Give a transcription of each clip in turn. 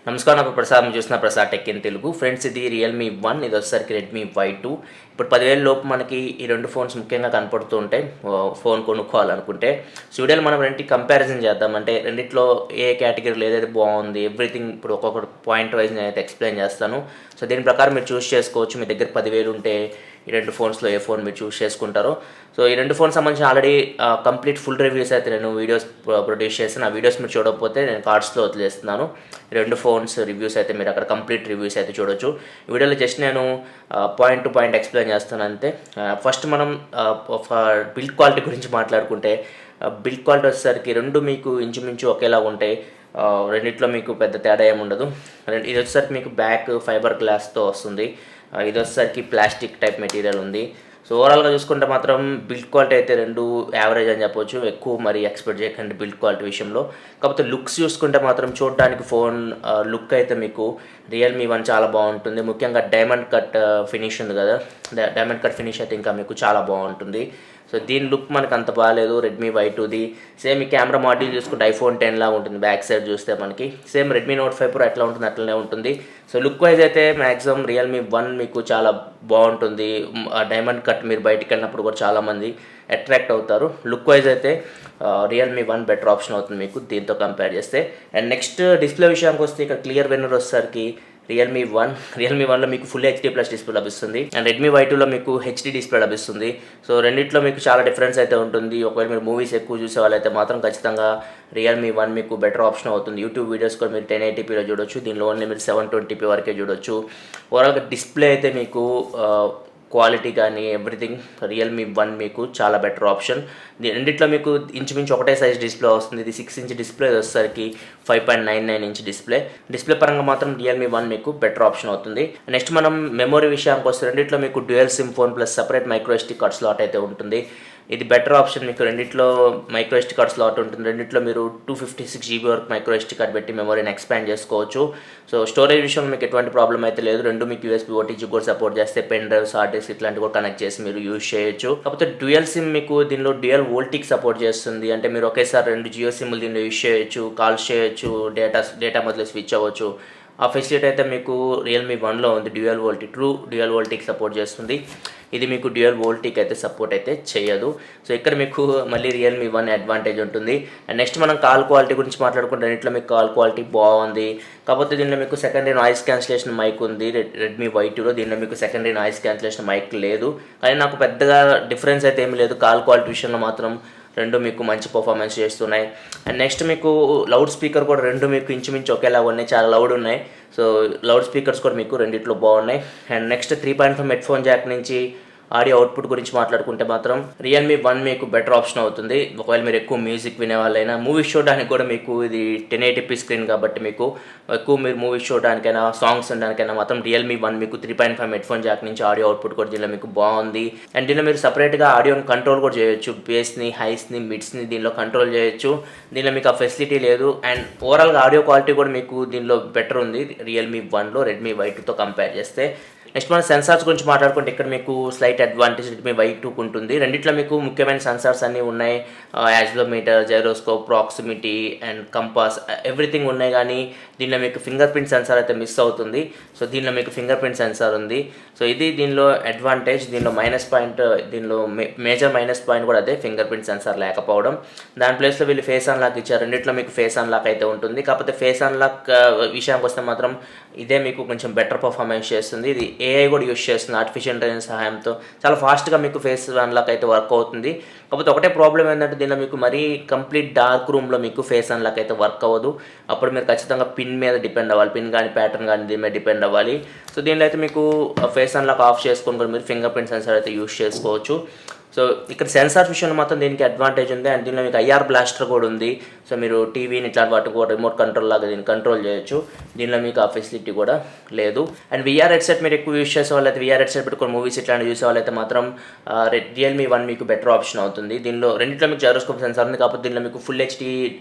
నమస్కారం, నా ప్రసాద్. మీరు చూసిన Prasad tech in Telugu. Friends, ఇది రియల్మీ 1, ఇది వచ్చేసరికి రెడ్మీ Y2. ఇప్పుడు 10,000 లోపు మనకి ఈ రెండు ఫోన్స్ ముఖ్యంగా కనపడుతూ ఉంటాయి ఫోన్ కొనుక్కోవాలనుకుంటే. స్టూడియోలో మనం రెండింటి కంపారిజన్ చేద్దాం. అంటే రెండిట్లో ఏ కేటగిరీలో ఏదైతే బాగుంది, ఎవ్రీథింగ్ ఇప్పుడు ఒక్కొక్క పాయింట్ వైజ్ నేనైతే ఎక్స్ప్లెయిన్ చేస్తాను. సో దీని ప్రకారం మీరు చూస్ చేసుకోవచ్చు. మీ దగ్గర 10,000 ఉంటే ఈ రెండు ఫోన్స్లో ఏ ఫోన్ మీరు చూస్ చేసుకుంటారో. సో ఈ రెండు ఫోన్స్ సంబంధించి ఆల్రెడీ కంప్లీట్ ఫుల్ రివ్యూస్ అయితే నేను వీడియోస్ ప్రొడ్యూస్ చేస్తాను. ఆ వీడియోస్ మీరు చూడకపోతే నేను కార్డ్స్లో వదిలేస్తున్నాను. రెండు ఫోన్స్ రివ్యూస్ అయితే మీరు అక్కడ కంప్లీట్ రివ్యూస్ అయితే చూడొచ్చు. ఈ వీడియోలో జస్ట్ నేను పాయింట్ టు పాయింట్ ఎక్స్ప్లెయిన్ చేస్తాను అంతే. ఫస్ట్ మనం బిల్డ్ క్వాలిటీ గురించి మాట్లాడుకుంటే, బిల్డ్ క్వాలిటీ వచ్చేసరికి రెండు మీకు ఇంచుమించు ఒకేలా ఉంటాయి. రెండిట్లో మీకు పెద్ద తేడా ఏమి ఉండదు. ఇది వచ్చేసరికి మీకు బ్యాక్ ఫైబర్ గ్లాస్తో వస్తుంది. ఇది వచ్చేసరికి ప్లాస్టిక్ టైప్ మెటీరియల్ ఉంది. సో ఓవరాల్గా చూసుకుంటే మాత్రం బిల్డ్ క్వాలిటీ అయితే రెండు యావరేజ్ అని చెప్పొచ్చు. ఎక్కువ మరి ఎక్స్పెక్ట్ చేయకండి బిల్డ్ క్వాలిటీ విషయంలో. కాకపోతే లుక్స్ చూసుకుంటే మాత్రం చూడడానికి ఫోన్ లుక్ అయితే మీకు రియల్మీ 1 చాలా బాగుంటుంది. ముఖ్యంగా డైమండ్ కట్ ఫినిష్ ఉంది కదా, డైమండ్ కట్ ఫినిష్ అయితే ఇంకా మీకు చాలా బాగుంటుంది. సో దీని లుక్ మనకు అంత బాగాలేదు. రెడ్మీ Y2ది సేమ్ ఈ కెమెరా మాడ్యూల్ చూసుకుంటే iPhone 10 లా ఉంటుంది. బ్యాక్ సైడ్ చూస్తే మనకి సేమ్ రెడ్మీ Note 5 Pro ఎట్లా ఉంటుంది అట్లనే ఉంటుంది. సో లుక్ వైజ్ అయితే మ్యాక్సిమం రియల్మీ 1 మీకు చాలా బాగుంటుంది. డైమండ్ కట్ మీరు బయటికి వెళ్ళినప్పుడు కూడా చాలామంది అట్రాక్ట్ అవుతారు. లుక్ వైజ్ అయితే రియల్మీ 1 బెటర్ ఆప్షన్ అవుతుంది మీకు దీంతో కంపేర్ చేస్తే. అండ్ నెక్స్ట్ డిస్ప్లే విషయానికి వస్తే ఇక్కడ క్లియర్ విన్నర్ వచ్చేసరికి రియల్మీ 1లో మీకు ఫుల్ HD+ డిస్ప్లే లభిస్తుంది. అండ్ రెడ్మీ Y2లో మీకు HD డిస్ప్లే లభిస్తుంది. సో రెండిట్లో మీకు చాలా డిఫరెన్స్ అయితే ఉంటుంది. ఒకవేళ మీరు మూవీస్ ఎక్కువ చూసే వాళ్ళైతే మాత్రం ఖచ్చితంగా రియల్మీ 1 మీకు బెటర్ ఆప్షన్ అవుతుంది. యూట్యూబ్ వీడియోస్ కూడా మీరు 1080pలో చూడొచ్చు. దీనిలో ఓన్లీ మీరు 720p వరకే చూడొచ్చు. ఓవరాల్గా డిస్ప్లే అయితే మీకు క్వాలిటీ కానీ ఎవ్రీథింగ్ రియల్మీ 1 మీకు చాలా బెటర్ ఆప్షన్. రెండిట్లో మీకు ఇంచుమించు ఒకటే సైజ్ డిస్ప్లే వస్తుంది. ఇది 6 ఇంచ్ డిస్ప్లే వచ్చేసరికి 5.99 ఇంచ్ డిస్ప్లే పరంగా మాత్రం రియల్మీ 1 మీకు బెటర్ ఆప్షన్ అవుతుంది. నెక్స్ట్ మనం మెమొరీ విషయానికి వస్తే రెండిట్లో మీకు dual SIM phone plus separate micro SD card slot అయితే ఉంటుంది. ఇది బెటర్ ఆప్షన్. మీకు రెండిట్లో మైక్రో SD కార్డ్ స్లాట్ ఉంటుంది. రెండిట్లో మీరు 256GB వరకు మైక్రో SD కార్డ్ పెట్టి మెమొరీని ఎక్స్పాండ్ చేసుకోవచ్చు. సో స్టోరేజ్ విషయంలో మీకు ఎటువంటి ప్రాబ్లం అయితే లేదు. రెండు మీకు USB OTG కూడా సపోర్ట్ చేస్తే పెన్ డ్రైవ్స్, హార్డ్ డిస్క్ ఇట్లాంటివి కూడా కనెక్ట్ చేసి మీరు యూజ్ చేయొచ్చు. కాకపోతే డ్యూయల్ సిమ్ మీకు దీనిలో డ్యూయల్ వోల్టీకి సపోర్ట్ చేస్తుంది. అంటే మీరు ఒకేసారి రెండు జియో సిమ్లు దీనిలో యూజ్ చేయొచ్చు, కాల్స్ చేయొచ్చు, డేటా మొదలు స్విచ్ అవ్వచ్చు. ఆ ఫెసిలిటీ అయితే మీకు రియల్మీ 1లో ఉంది. ట్రూ డ్యూయల్ వోల్టీకి సపోర్ట్ చేస్తుంది. ఇది మీకు డ్యూయల్ వోల్టీకి అయితే సపోర్ట్ అయితే చేయదు. సో ఇక్కడ మీకు మళ్ళీ రియల్మీ 1 అడ్వాంటేజ్ ఉంటుంది. అండ్ నెక్స్ట్ మనం కాల్ క్వాలిటీ గురించి మాట్లాడుకుంటే రెండిట్లో మీకు కాల్ క్వాలిటీ బాగుంది. కాకపోతే దీనిలో మీకు సెకండరీ నాయిస్ క్యాన్సిలేషన్ మైక్ ఉంది రెడ్మీ Y2లో. దీనిలో మీకు సెకండరీ నాయిస్ క్యాన్సిలేషన్ మైక్ లేదు. కానీ నాకు పెద్దగా డిఫరెన్స్ అయితే ఏమీ లేదు. కాల్ క్వాలిటీ విషయంలో మాత్రం రెండు మీకు మంచి పర్ఫార్మెన్స్ చేస్తున్నాయి. అండ్ నెక్స్ట్ మీకు లౌడ్ స్పీకర్ కూడా రెండు మీకు ఇంచుమించు ఒకేలా ఉన్నాయి, చాలా లౌడ్ ఉన్నాయి. సో లౌడ్ స్పీకర్స్ కూడా మీకు రెండిట్లో బాగున్నాయి. అండ్ నెక్స్ట్ 3.5 హెడ్ఫోన్ జాక్ నుంచి ఆడియో అవుట్పుట్ గురించి మాట్లాడుకుంటే మాత్రం రియల్మీ 1 మీకు బెటర్ ఆప్షన్ అవుతుంది. ఒకవేళ మీరు ఎక్కువ మ్యూజిక్ వినే వాళ్ళైనా, మూవీస్ చూడడానికి కూడా మీకు ఇది 1080p స్క్రీన్ కాబట్టి మీకు ఎక్కువ మీరు మూవీస్ చూడడానికైనా, సాంగ్స్ వినడానికైనా మాత్రం రియల్మీ 1 మీకు 3.5 హెడ్ఫోన్ జాక్ నుంచి ఆడియో అవుట్పుట్ కూడా దీనిలో మీకు బాగుంది. అండ్ దీనిలో మీరు సపరేట్గా ఆడియోని కంట్రోల్ కూడా చేయొచ్చు. బేస్ని, హైస్ని, మిడ్స్ని దీనిలో కంట్రోల్ చేయొచ్చు. దీనిలో మీకు ఆ ఫెసిలిటీ లేదు. అండ్ ఓవరాల్గా ఆడియో క్వాలిటీ కూడా మీకు దీనిలో బెటర్ ఉంది రియల్మీ 1లో రెడ్మీ Y2తో కంపేర్ చేస్తే. నెక్స్ట్ మనం సెన్సార్స్ గురించి మాట్లాడుకుంటే ఇక్కడ మీకు స్లైట్ అడ్వాంటేజ్ రెడ్మీ Y2కు ఉంటుంది. రెండిట్లో మీకు ముఖ్యమైన సెన్సార్స్ అన్నీ ఉన్నాయి. Accelerometer, gyroscope, proximity and compass everything ఉన్నాయి. కానీ దీనిలో మీకు ఫింగర్ ప్రింట్ సెన్సార్ అయితే మిస్ అవుతుంది. సో దీనిలో మీకు ఫింగర్ ప్రింట్ సెన్సార్ ఉంది. సో ఇది దీనిలో అడ్వాంటేజ్. దీనిలో మైనస్ పాయింట్, దీనిలో మేజర్ మైనస్ పాయింట్ కూడా అదే, ఫింగర్ ప్రింట్ సెన్సార్ లేకపోవడం. దాని ప్లేస్లో వీళ్ళు ఫేస్ అన్లాక్ ఇచ్చారు. రెండిట్లో మీకు ఫేస్ అన్లాక్ అయితే ఉంటుంది. కాకపోతే ఫేస్ అన్లాక్ విషయానికి వస్తే మాత్రం ఇదే మీకు కొంచెం బెటర్ పర్ఫార్మెన్స్ చేస్తుంది. ఇది AI కూడా యూజ్ చేస్తుంది. ఆర్టిఫిషియల్ ఇంటెలిజెన్స్ సహాయంతో చాలా ఫాస్ట్గా మీకు ఫేస్ అన్లాక్ అయితే వర్క్ అవుతుంది. కాకపోతే ఒకటే ప్రాబ్లం ఏంటంటే దీనిలో మీకు మరీ కంప్లీట్ డార్క్ రూమ్లో మీకు ఫేస్ అన్లాక్ అయితే వర్క్ అవ్వదు. అప్పుడు మీరు ఖచ్చితంగా పిన్ మీద డిపెండ్ అవ్వాలి. పిన్ కానీ ప్యాటర్న్ కానీ దీని మీద డిపెండ్ అవ్వాలి. సో దీనిలో అయితే మీకు ఫేస్ అన్లాక్ ఆఫ్ చేసుకొని కూడా మీరు ఫింగర్ ప్రింట్ సెన్సార్ అయితే యూజ్ చేసుకోవచ్చు. సో ఇక్కడ సెన్సార్ విషయంలో మాత్రం దీనికి అడ్వాంటేజ్ ఉంది. అండ్ దీనిలో మీకు IR బ్లాస్టర్ కూడా ఉంది. సో మీరు టీవీని ఇట్లాంటి వాటికి కూడా రిమోట్ కంట్రోల్ లాగా దీన్ని కంట్రోల్ చేయొచ్చు. దీనిలో మీకు ఆ ఫెసిలిటీ కూడా లేదు. అండ్ VR హెడ్సెట్ మీరు ఎక్కువ యూజ్ చేసే వాళ్ళైతే, VR హెడ్సెట్ పెట్టుకొని మూవీస్ ఇట్లాంటివి చూసే వాళ్ళైతే మాత్రం రియల్మీ 1 మీకు బెటర్ ఆప్షన్ అవుతుంది. దీనిలో రెండిట్లో మీకు జైరోస్కోప్ సెన్సార్ ఉంది. కాకపోతే దీనిలో మీకు ఫుల్ HD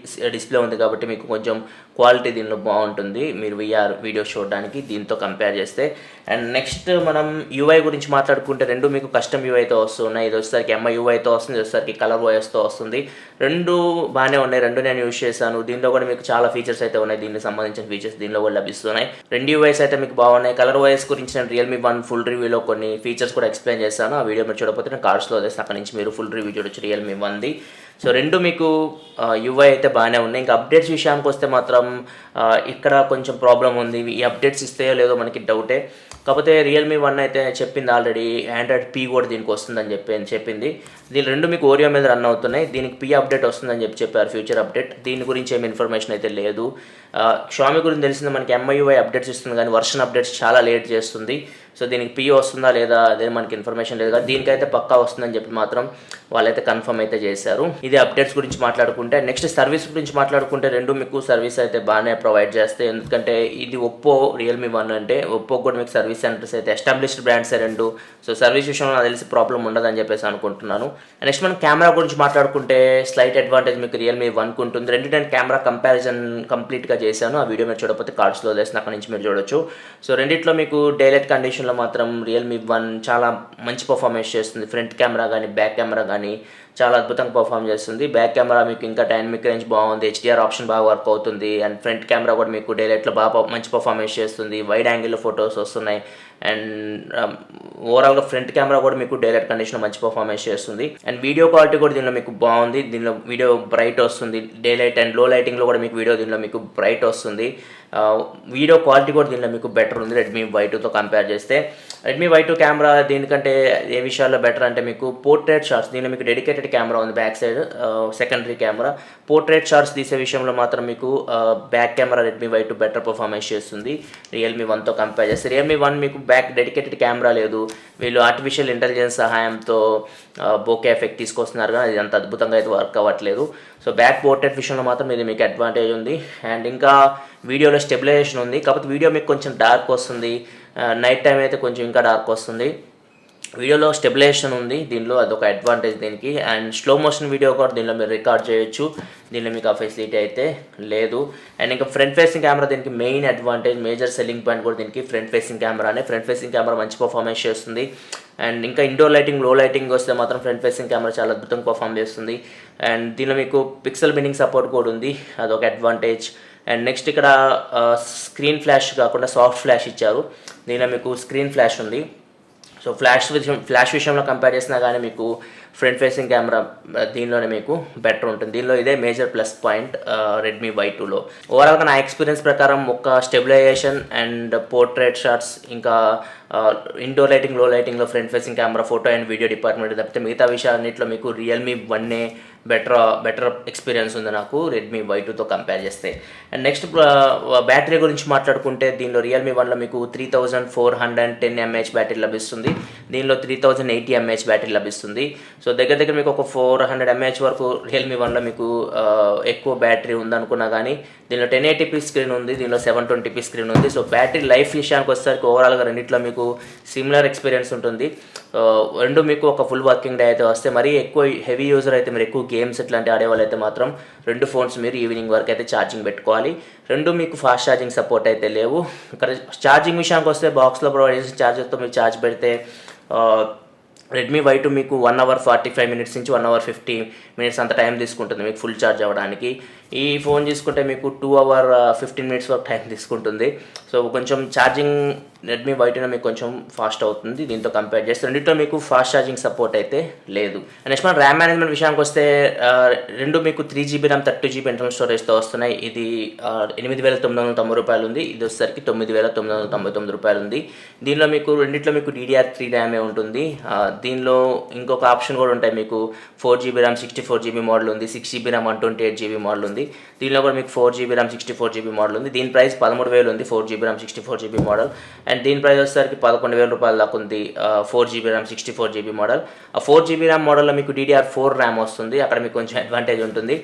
డిస్ప్లే ఉంది కాబట్టి మీకు కొంచెం క్వాలిటీ దీనిలో బాగుంటుంది మీరు VR వీడియోస్ చూడడానికి దీంతో కంపేర్ చేస్తే. అండ్ నెక్స్ట్ మనం UI గురించి మాట్లాడుకుంటే రెండు మీకు కస్టమ్ UI అయితే వస్తున్నాయి. ఇది వచ్చేసరికి వచ్చేసరికి MIUIతో వస్తుంది, ఇది వచ్చేసరికి కలర్ వాయిస్తో వస్తుంది. రెండు బాగానే ఉన్నాయి, రెండు నేను యూజ్ చేశాను. దీనిలో కూడా మీకు చాలా ఫీచర్స్ అయితే ఉన్నాయి, దీనికి సంబంధించిన ఫీచర్స్ దీనిలో కూడా లభిస్తున్నాయి. రెండు యూఐస్ అయితే మీకు బాగున్నాయి. కలర్ వాయిస్ గురించి నేను Realme 1 ఫుల్ రివ్యూలో కొన్ని ఫీచర్స్ కూడా ఎక్స్ప్లెయిన్ చేశాను. ఆ వీడియో మీరు చూడకపోతే నేను కార్డ్స్లో వదిలేసి అక్కడ నుంచి మీరు ఫుల్ రివ్యూ చూడొచ్చు Realme 1ది. సో రెండు మీకు యూఐ అయితే బాగానే ఉన్నాయి. ఇంకా అప్డేట్స్ విషయానికి వస్తే మాత్రం ఇక్కడ కొంచెం ప్రాబ్లం ఉంది. ఈ అప్డేట్స్ ఇస్తాయో లేదో మనకి డౌటే. కాకపోతే Realme 1 అయితే చెప్పింది ఆల్రెడీ Android P కూడా దీనికి వస్తుందని చెప్పింది. దీని రెండు మీకు ఓరియో మీద రన్ అవుతున్నాయి. దీనికి P అప్డేట్ వస్తుందని చెప్పారు, ఫ్యూచర్ అప్డేట్. దీని గురించి ఏమి ఇన్ఫర్మేషన్ అయితే లేదు. Xiaomi గురించి తెలిసింది మనకి MIUI అప్డేట్స్ ఇస్తుంది కానీ వర్షన్ అప్డేట్స్ చాలా లేట్ చేస్తుంది. సో దీనికి P వస్తుందా లేదా అదే మనకి ఇన్ఫర్మేషన్ లేదు కానీ దీనికైతే పక్కా వస్తుందని చెప్పి మాత్రం వాళ్ళైతే కన్ఫర్మ్ అయితే చేశారు. ఇది అప్డేట్స్ గురించి మాట్లాడుకుంటే, నెక్స్ట్ సర్వీస్ గురించి మాట్లాడుకుంటే రెండు మీకు సర్వీస్ అయితే బాగానే ప్రొవైడ్ చేస్తాయి. ఎందుకంటే ఇది ఒప్పో Realme 1 అంటే ఒప్పో కూడా మీకు సర్వీస్ సెంటర్స్ అయితే ఎస్టాబ్లిష్డ్ బ్రాండ్స్ రెండు. సో సర్వీస్ విషయంలో నాకు తెలిసి ప్రాబ్లం ఉండదని చెప్పేసి అనుకుంటున్నాను. నెక్స్ట్ మనం కెమెరా గురించి మాట్లాడుకుంటే స్లైట్ అడ్వాంటేజ్ మీకు Realme 1కు ఉంటుంది. రెండు నేను కెమెరా కంపారిజన్ కంప్లీట్గా చేశాను, ఆ వీడియో మీరు చూడకపోతే కార్డ్స్లో వేసిన అక్కడ నుంచి మీరు చూడొచ్చు. సో రెండిట్లో మీకు డైలైట్ కండిషన్లో మాత్రం Realme 1 చాలా మంచి పర్ఫార్మెన్స్ చేస్తుంది. ఫ్రంట్ కెమెరా కానీ బ్యాక్ కెమెరా కానీ చాలా అద్భుతంగా పర్ఫామ్ చేస్తుంది. బ్యాక్ కెమెరా మీకు ఇంకా డైనమిక్ రేంజ్ బాగుంది, HDR ఆప్షన్ బాగా వర్క్ అవుతుంది. అండ్ ఫ్రంట్ కెమెరా కూడా మీకు డైలైట్లో బాగా మంచి పర్ఫార్మెన్స్ చేస్తుంది, వైడ్ యాంగిల్లో ఫొటోస్ వస్తున్నాయి. అండ్ ఓవరాల్గా ఫ్రంట్ కెమెరా కూడా మీకు డైలైట్ కండిషన్లో మంచి పర్ఫార్మెన్స్ చేస్తుంది. అండ్ వీడియో క్వాలిటీ కూడా దీనిలో మీకు బాగుంది. దీనిలో వీడియో బ్రైట్ వస్తుంది, డైలైట్ అండ్ లో లైటింగ్లో కూడా మీకు వీడియో దీనిలో మీకు బ్రైట్ వస్తుంది. వీడియో క్వాలిటీ కూడా దీనిలో మీకు బెటర్ ఉంది Redmi Y2తో కంపేర్ చేస్తే. Redmi Y2 కెమెరా దీనికంటే ఏ విషయాల్లో బెటర్ అంటే మీకు పోర్ట్రేట్ షాట్స్, దీనిలో మీకు డెడికేటెడ్ కెమెరా ఉంది back side, secondary camera. Portrait shots తీసే విషయంలో మాత్రం మీకు back camera Redmi Y2 better performance చేస్తుంది Realme 1తో కంపేర్ చేస్తే. Realme 1 మీకు బ్యాక్ డెడికేటెడ్ కెమెరా లేదు, వీళ్ళు ఆర్టిఫిషియల్ ఇంటెలిజెన్స్ సహాయంతో బోకే ఎఫెక్ట్ తీసుకొస్తున్నారు కానీ అది అంత అద్భుతంగా అయితే వర్క్ అవ్వట్లేదు. సో బ్యాక్ పోర్ట్రేట్ విషయంలో మాత్రం ఇది మీకు అడ్వాంటేజ్ ఉంది. అండ్ ఇంకా వీడియోలో స్టెబిలైజేషన్ ఉంది, కాకపోతే వీడియో మీకు కొంచెం డార్క్ వస్తుంది, నైట్ టైం అయితే కొంచెం ఇంకా డార్క్ వస్తుంది. వీడియోలో స్టెబిలైజేషన్ ఉంది దీనిలో, అదొక అడ్వాంటేజ్ దీనికి. అండ్ స్లో మోషన్ వీడియో కూడా దీనిలో మీరు రికార్డ్ చేయొచ్చు, దీనిలో మీకు ఆ ఫెసిలిటీ అయితే లేదు. అండ్ ఇంకా ఫ్రంట్ ఫేసింగ్ కెమెరా దీనికి main advantage, major selling point కూడా దీనికి ఫ్రంట్ ఫేసింగ్ కెమెరానే. ఫ్రంట్ ఫేసింగ్ కెమెరా మంచి పర్ఫార్మెన్స్ చేస్తుంది. అండ్ ఇంకా ఇండోర్ లైటింగ్, లో లైటింగ్ వస్తే మాత్రం ఫ్రంట్ ఫేసింగ్ కెమెరా చాలా అద్భుతంగా పర్ఫామ్ చేస్తుంది. అండ్ దీనిలో మీకు పిక్సెల్ బిన్నింగ్ సపోర్ట్ కూడా ఉంది, అదొక అడ్వాంటేజ్. అండ్ నెక్స్ట్ ఇక్కడ స్క్రీన్ ఫ్లాష్ కాకుండా సాఫ్ట్ ఫ్లాష్ ఇచ్చారు, దీనిలో మీకు స్క్రీన్ ఫ్లాష్ ఉంది. సో ఫ్లాష్ విషయంలో కంపేర్ చేసినా కానీ మీకు ఫ్రంట్ ఫేసింగ్ కెమెరా దీనిలోనే మీకు బెటర్ ఉంటుంది. దీనిలో ఇదే మేజర్ ప్లస్ పాయింట్ Redmi Y2లో. ఓవరాల్గా నా ఎక్స్పీరియన్స్ ప్రకారం ఒక స్టెబిలైజేషన్ అండ్ పోర్ట్రేట్ షాట్స్, ఇంకా ఇండోర్ లైటింగ్, లో లైటింగ్లో front facing camera, photo and video department తప్పితే మిగతా విషయాలన్నింటిలో మీకు Realme 1 బెటర్ ఎక్స్పీరియన్స్ ఉంది నాకు Redmi Y2తో కంపేర్ చేస్తే. అండ్ నెక్స్ట్ బ్యాటరీ గురించి మాట్లాడుకుంటే దీనిలో Realme 1లో మీకు 3410 mAh బ్యాటరీ లభిస్తుంది, దీనిలో 3080 mAh బ్యాటరీ లభిస్తుంది. సో దగ్గర మీకు ఒక 400 mAh వరకు Realme 1లో మీకు ఎక్కువ బ్యాటరీ ఉందనుకున్నా కానీ దీనిలో 1080p స్క్రీన్ ఉంది, దీనిలో 720p స్క్రీన్ ఉంది. సో బ్యాటరీ లైఫ్ విషయానికి వచ్చేసరికి ఓవరాల్గా రెండిట్లో మీకు సిమిలర్ ఎక్స్పీరియన్స్ ఉంటుంది. రెండు మీకు ఒక ఫుల్ వర్కింగ్ డే అయితే వస్తే, మరీ ఎక్కువ హెవీ యూజర్ అయితే మీరు ఎక్కువ గేమ్స్ ఇట్లాంటి ఆడేవాళ్ళు అయితే మాత్రం రెండు ఫోన్స్ మీరు ఈవినింగ్ వరకు అయితే ఛార్జింగ్ పెట్టుకోవాలి. రెండు మీకు ఫాస్ట్ ఛార్జింగ్ సపోర్ట్ అయితే లేవు. ఇక్కడ ఛార్జింగ్ విషయానికి వస్తే బాక్స్లో ప్రొవైడ్ చేసిన ఛార్జర్తో మీరు ఛార్జ్ పెడితే Redmi Y2 మీకు 1 hour 45 minutes నుంచి 1 hour 50 minutes అంత టైం తీసుకుంటుంది మీకు ఫుల్ ఛార్జ్ అవ్వడానికి. ఈ ఫోన్ తీసుకుంటే మీకు 2 hour 15 minutes వరకు టైం తీసుకుంటుంది. సో కొంచెం ఛార్జింగ్ Redmi Y2 మీకు కొంచెం ఫాస్ట్ అవుతుంది దీంతో కంపేర్ చేస్తే. రెండింటిలో మీకు ఫాస్ట్ ఛార్జింగ్ సపోర్ట్ అయితే లేదు. నెక్స్ట్ మనం ర్యామ్ మేనేజ్మెంట్ విషయానికి వస్తే రెండు మీకు 3GB ర్యామ్ 32GB ఇంటర్నల్ స్టోరేజ్తో వస్తున్నాయి. ఇది 8,990 రూపాయలు ఉంది, ఇది వచ్చేసరికి 9,999 రూపాయలు ఉంది. దీనిలో మీకు రెండింటిలో మీకు DDR3 ర్యామే ఉంటుంది. దీనిలో ఇంకొక ఆప్షన్ కూడా ఉంటాయి, మీకు 4GB ర్యామ్ 64GB మోడల్ ఉంది, 6GB ర్యామ్ 128GB మోడల్ ఉంది. దీనిలో కూడా మీకు 4GB ర్యామ్ 64GB మోడల్ ఉంది. దీని ప్రైస్ 13,000 ఉంది 4GB RAM 64GB model. And దీని ప్రైస్ వచ్చేసరికి 11,000 రూపాయల దాకా ఉంది 4GB ర్యామ్ 64GB మోడల్. ఆ 4GB ర్యామ్ మోడల్లో మీకు DDR4 ర్యామ్ వస్తుంది, అక్కడ మీకు కొంచెం అడ్వాంటేజ్ ఉంటుంది.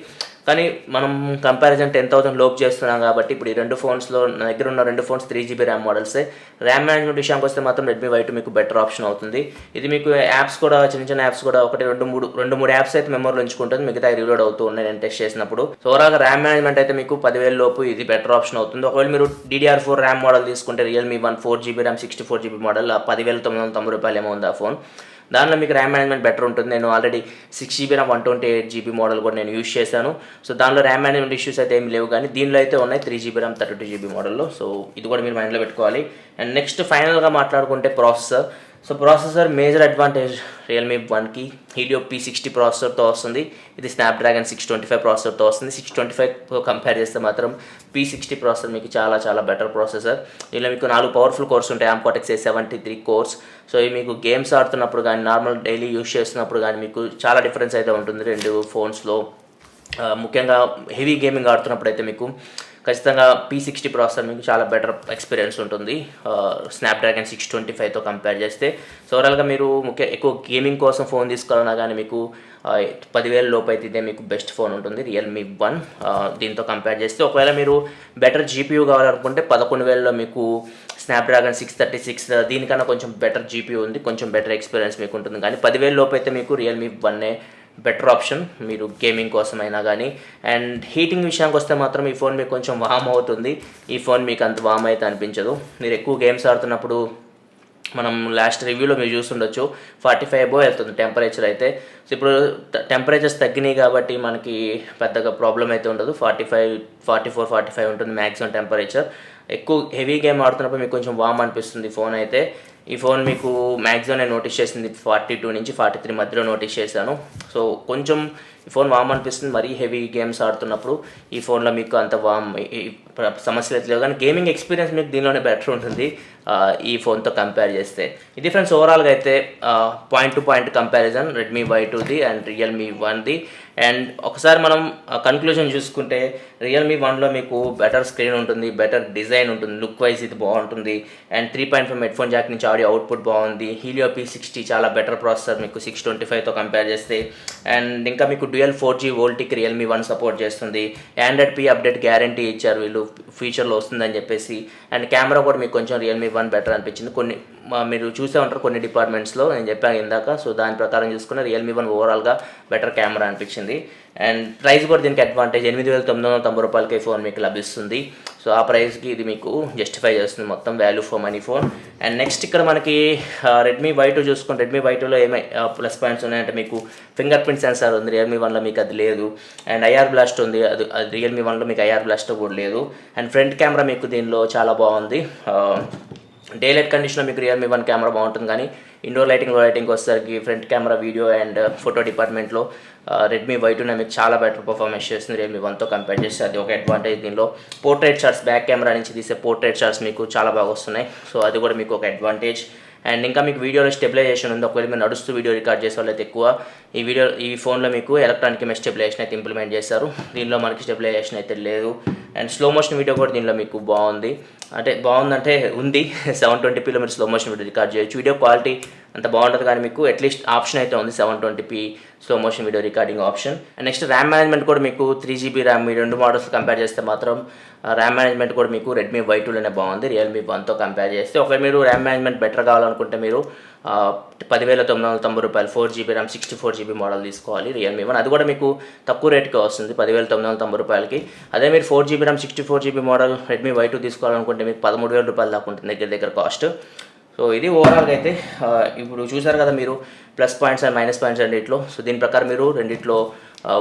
కానీ మనం కంపారిజన్ 10,000 లోపు చేస్తున్నాం కాబట్టి ఇప్పుడు ఈ రెండు ఫోన్స్లో నా దగ్గర ఉన్న రెండు ఫోన్స్ 3GB ర్యామ్ మోడల్సే. ర్యామ్ మేనేజ్మెంట్ విషయానికి వస్తే మాత్రం Redmi Y2 మీకు బెటర్ ఆప్షన్ అవుతుంది. ఇది మీకు యాప్స్ కూడా చిన్న యాప్స్ కూడా రెండు మూడు యాప్స్ అయితే మెమరీలో ఉంచుకుంటుంది, మిగతా రీలోడ్ అవుతూ ఉన్నాయి నేను టెస్ట్ చేసినప్పుడు. సో ఓవరాల్గా ర్యామ్ మేనేజ్మెంట్ అయితే మీకు 10,000 లోపు ఇది బెటర్ ఆప్షన్ అవుతుంది. ఒకవేళ మీరు DDR4 ర్యామ్ మోడల్ తీసుకుంటే Realme 1 4GB RAM 64GB model 10,990 రూపాయలు ఏమో ఉంది ఆ ఫోన్. దానిలో మీకు ర్యామ్ మేనేజ్మెంట్ బెటర్ ఉంటుంది. నేను already 6GB RAM 128GB model కూడా నేను యూస్ చేశాను. సో దానిలో ర్యామ్ మేనేజ్మెంట్ ఇష్యూస్ అయితే ఏమి లేవు, కానీ దీనిలో అయితే ఉన్నాయి 3GB ర్యామ్ 32GB మోడల్లో. సో ఇది కూడా మీరు మైండ్లో పెట్టుకోవాలి. అండ్ నెక్స్ట్ ఫైనల్గా మాట్లాడుకుంటే processor. So processor major advantage Realme 1కి హీలియో P60 ప్రాసెసర్తో వస్తుంది. ఇది స్నాప్డ్రాగన్ 625 ప్రాసెసర్తో వస్తుంది. 625తో కంపేర్ చేస్తే మాత్రం P60 ప్రాసెసర్ మీకు చాలా చాలా బెటర్ ప్రాసెసర్. దీనిలో మీకు 4 పవర్ఫుల్ కోర్స్ ఉంటాయి, Cortex A73 కోర్స్. సో ఇవి మీకు గేమ్స్ ఆడుతున్నప్పుడు కానీ నార్మల్ డైలీ యూస్ చేస్తున్నప్పుడు కానీ మీకు చాలా డిఫరెన్స్ అయితే ఉంటుంది రెండు ఫోన్స్లో. ముఖ్యంగా హెవీ గేమింగ్ ఆడుతున్నప్పుడు అయితే మీకు ఖచ్చితంగా P60 ప్రాసెసర్ మీకు చాలా బెటర్ ఎక్స్పీరియన్స్ ఉంటుంది స్నాప్డ్రాగన్ 625తో కంపేర్ చేస్తే. సో ఓవరాల్గా మీరు ఎక్కువ గేమింగ్ కోసం ఫోన్ తీసుకోవాలన్నా కానీ మీకు 10,000 లోపు అయితే ఇదే మీకు బెస్ట్ ఫోన్ ఉంటుంది రియల్మీ 1 దీంతో కంపేర్ చేస్తే. ఒకవేళ మీరు బెటర్ GPU కావాలనుకుంటే 11,000లో మీకు స్నాప్డ్రాగన్ 636 దీనికన్నా కొంచెం బెటర్ GPU ఉంది, కొంచెం బెటర్ ఎక్స్పీరియన్స్ మీకు ఉంటుంది. కానీ 10,000 లోపు అయితే మీకు రియల్మీ 1 బెటర్ ఆప్షన్ మీరు గేమింగ్ కోసం అయినా కానీ. అండ్ హీటింగ్ విషయానికి వస్తే మాత్రం ఈ ఫోన్ మీకు కొంచెం వామ్ అవుతుంది. ఈ ఫోన్ మీకు అంత వామ్ అయితే అనిపించదు. మీరు ఎక్కువ గేమ్స్ ఆడుతున్నప్పుడు మనం లాస్ట్ రివ్యూలో మీరు చూస్తుండొచ్చు 45 అబోవ్ వెళ్తుంది టెంపరేచర్ అయితే. సో ఇప్పుడు టెంపరేచర్స్ తగ్గినాయి కాబట్టి మనకి పెద్దగా ప్రాబ్లం అయితే ఉండదు. 45, 44, 45 ఉంటుంది మ్యాక్సిమం టెంపరేచర్. ఎక్కువ హెవీ గేమ్ ఆడుతున్నప్పుడు మీకు కొంచెం వామ్ అనిపిస్తుంది ఫోన్ అయితే. ఈ ఫోన్ మీకు మ్యాక్సిమం నేను నోటీస్ చేసింది 42 నుంచి 43 మధ్యలో నోటీస్ చేశాను. సో కొంచెం ఈ ఫోన్ వామ్ అనిపిస్తుంది మరీ హెవీ గేమ్స్ ఆడుతున్నప్పుడు. ఈ ఫోన్లో మీకు అంత వామ్ సమస్యలు అయితే లేవు, కానీ గేమింగ్ ఎక్స్పీరియన్స్ మీకు దీనిలోనే బెటర్ ఉంటుంది ఈ ఫోన్తో కంపేర్ చేస్తే. ఇది ఫ్రెండ్స్ ఓవరాల్గా అయితే point to point comparison Redmi Y2ది అండ్ రియల్మీ 1ది. అండ్ ఒకసారి మనం కన్క్లూజన్ చూసుకుంటే రియల్మీ 1లో మీకు బెటర్ స్క్రీన్ ఉంటుంది, బెటర్ డిజైన్ ఉంటుంది, లుక్ వైజ్ ఇది బాగుంటుంది. అండ్ 3.5 హెడ్ఫోన్ జాక్ నుంచి ఆడియో అవుట్పుట్ బాగుంది. హీలియో P60 చాలా బెటర్ ప్రాసెసర్ మీకు 625తో కంపేర్ చేస్తే. అండ్ ఇంకా మీకు డ్యూయల్ 4G వోల్టీకి రియల్మీ 1 సపోర్ట్ చేస్తుంది. Android P అప్డేట్ గ్యారంటీ ఇచ్చారు వీళ్ళు, ఫ్యూచర్లో వస్తుందని చెప్పేసి. అండ్ కెమెరా కూడా మీకు కొంచెం రియల్మీ 1 బెటర్ అనిపించింది. మీరు చూసే ఉంటారు కొన్ని డిపార్ట్మెంట్స్లో, నేను చెప్పాను ఇందాక. సో దాని ప్రకారం చూసుకున్న రియల్మీ 1 ఓవరాల్గా బెటర్ కెమెరా అనిపించింది. అండ్ ప్రైస్ కూడా దీనికి అడ్వాంటేజ్ 8,990 రూపాయలకి ఫోన్ మీకు లభిస్తుంది. సో ఆ ప్రైస్కి ఇది మీకు జస్టిఫై చేస్తుంది మొత్తం value for money phone. And next ఇక్కడ మనకి రెడ్మీ Y2 చూసుకుంటే రెడ్మీ Y2లో ఏమై ప్లస్ పాయింట్స్ ఉన్నాయంటే మీకు ఫింగర్ ప్రింట్ సెన్సార్ ఉంది, రియల్మీ 1లో మీకు అది లేదు. అండ్ IR బ్లాస్ట్ ఉంది, అది రియల్మీ 1లో మీకు IR బ్లాస్ట్ కూడా లేదు. అండ్ ఫ్రంట్ కెమెరా మీకు దీనిలో చాలా బాగుంది. డే లైట్ కండిషన్లో మీకు రియల్మీ 1 కెమెరా బాగుంటుంది, కానీ ఇండోర్ లైటింగ్ లో లైటింగ్ వచ్చేసరికి front camera video and photo డిపార్ట్మెంట్లో రెడ్మీ Y2 మీకు చాలా బెటర్ పర్ఫార్మెన్స్ చేస్తుంది రియల్మీ 1తో కంపేర్ చేస్తే. అది ఒక అడ్వాంటేజ్. దీనిలో పోర్ట్రేట్ షాట్స్ బ్యాక్ కెమెరా నుంచి తీసే పోర్ట్రేట్ షాట్స్ మీకు చాలా బాగా వస్తున్నాయి. సో అది కూడా మీకు ఒక అడ్వాంటేజ్. అండ్ ఇంకా మీకు వీడియోలో స్టెబిలైజేషన్ ఉంది. ఒకవేళ మీరు నడుస్తూ వీడియో రికార్డ్ చేసే వాళ్ళైతే ఎక్కువ ఈ ఫోన్లో మీకు ఎలక్ట్రానిక్ ఇమేజ్ స్టెబిలైజేషన్ అయితే ఇంప్లిమెంట్ చేశారు. దీనిలో మనకి స్టెబిలైజేషన్ అయితే లేదు. అండ్ స్లో మోషన్ వీడియో కూడా దీనిలో మీకు బాగుంది, అంటే బాగుందంటే ఉంది. 720pలో మీరు స్లో మోషన్ వీడియో రికార్డ్ చేయొచ్చు. వీడియో క్వాలిటీ అంత బాగుంటుంది, కానీ మీకు అట్లీస్ట్ ఆప్షన్ అయితే ఉంది 720p slow motion video recording option. And next RAM management కూడా మీకు 3GB ర్యామ్ ఈ రెండు మోడల్స్ కంపేర్ చేస్తే మాత్రం ర్యామ్ మేనేజ్మెంట్ కూడా మీకు రెడ్మీ Y2లోనే బాగుంది రియల్మీ 1తో కంపేర్ చేస్తే. ఒకవేళ మీరు ర్యామ్ మేనేజ్మెంట్ బెటర్ కావాలనుకుంటే మీరు 10,990 రూపాయలు 4GB ర్యామ్ 64GB మోడల్ తీసుకోవాలి రియల్మీ 1. అది కూడా మీకు తక్కువ రేట్కే వస్తుంది 10,990 రూపాయలకి. అదే మీరు 4GB RAM 64GB model Redmi Y2 తీసుకోవాలనుకుంటే మీకు 13,000 రూపాయలు దాకా ఉంటుంది దగ్గర కాస్ట్. సో ఇది ఓవరాల్గా అయితే ఇప్పుడు చూసారు కదా మీరు plus points and minus points రెండిట్లో. సో దీని ప్రకారం మీరు రెండిట్లో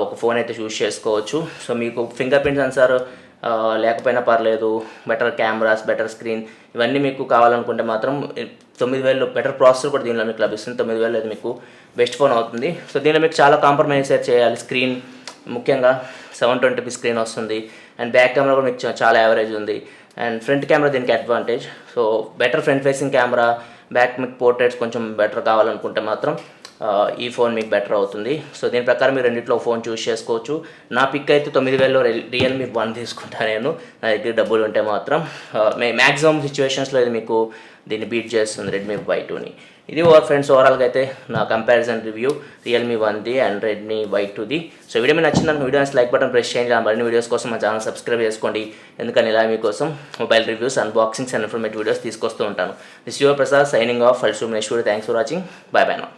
ఒక ఫోన్ అయితే చూస్ చేసుకోవచ్చు. సో మీకు ఫింగర్ ప్రింట్ సెన్సార్ లేకపోయినా పర్లేదు, బెటర్ కెమెరాస్, బెటర్ స్క్రీన్ ఇవన్నీ మీకు కావాలనుకుంటే మాత్రం 9,000 బెటర్ ప్రాసెసర్ కూడా దీనిలో మీకు లభిస్తుంది. 9,000 అయితే మీకు బెస్ట్ ఫోన్ అవుతుంది. సో దీనిలో మీకు చాలా కాంప్రమైజ్ చేయాలి. స్క్రీన్ ముఖ్యంగా 720p స్క్రీన్ వస్తుంది. అండ్ బ్యాక్ కెమెరా కూడా మీకు చాలా యావరేజ్ ఉంది. అండ్ ఫ్రంట్ కెమెరా దీనికి advantage. So better front facing camera, back మీకు పోర్ట్రేట్స్ కొంచెం బెటర్ కావాలనుకుంటే మాత్రం ఈ ఫోన్ మీకు బెటర్ అవుతుంది. సో దీని ప్రకారం మీరు రెండిట్లో ఫోన్ చూస్ చేసుకోవచ్చు. నా పిక్ అయితే 9,000లో రియల్మీ 1 తీసుకుంటాను నేను, నా దగ్గర డబ్బులు ఉంటే మాత్రం. మ్యాక్సిమం సిచ్యువేషన్స్లో ఇది మీకు దీన్ని బీట్ చేస్తుంది రెడ్మీ Y2ని. ఇది ఫ్రెండ్స్ ఓవరాల్గా అయితే నా కంపారిజన్ రివ్యూ రియల్మీ 1ది అండ్ రెడ్మీ Y2ది. సో వీడియో మీకు నచ్చిందని వీడియోస్ లైక్ బటన్ ప్రెస్ చేయండి. మరిన్ని వీడియోస్ కోసం మా ఛానల్ సబ్స్క్రైబ్ చేసుకోండి, ఎందుకని ఇలా మీకోసం mobile reviews, unboxings and informative videos తీసుకొస్తూ ఉంటాను. This your Prasad signing off. For next video. Thanks for watching. By by now.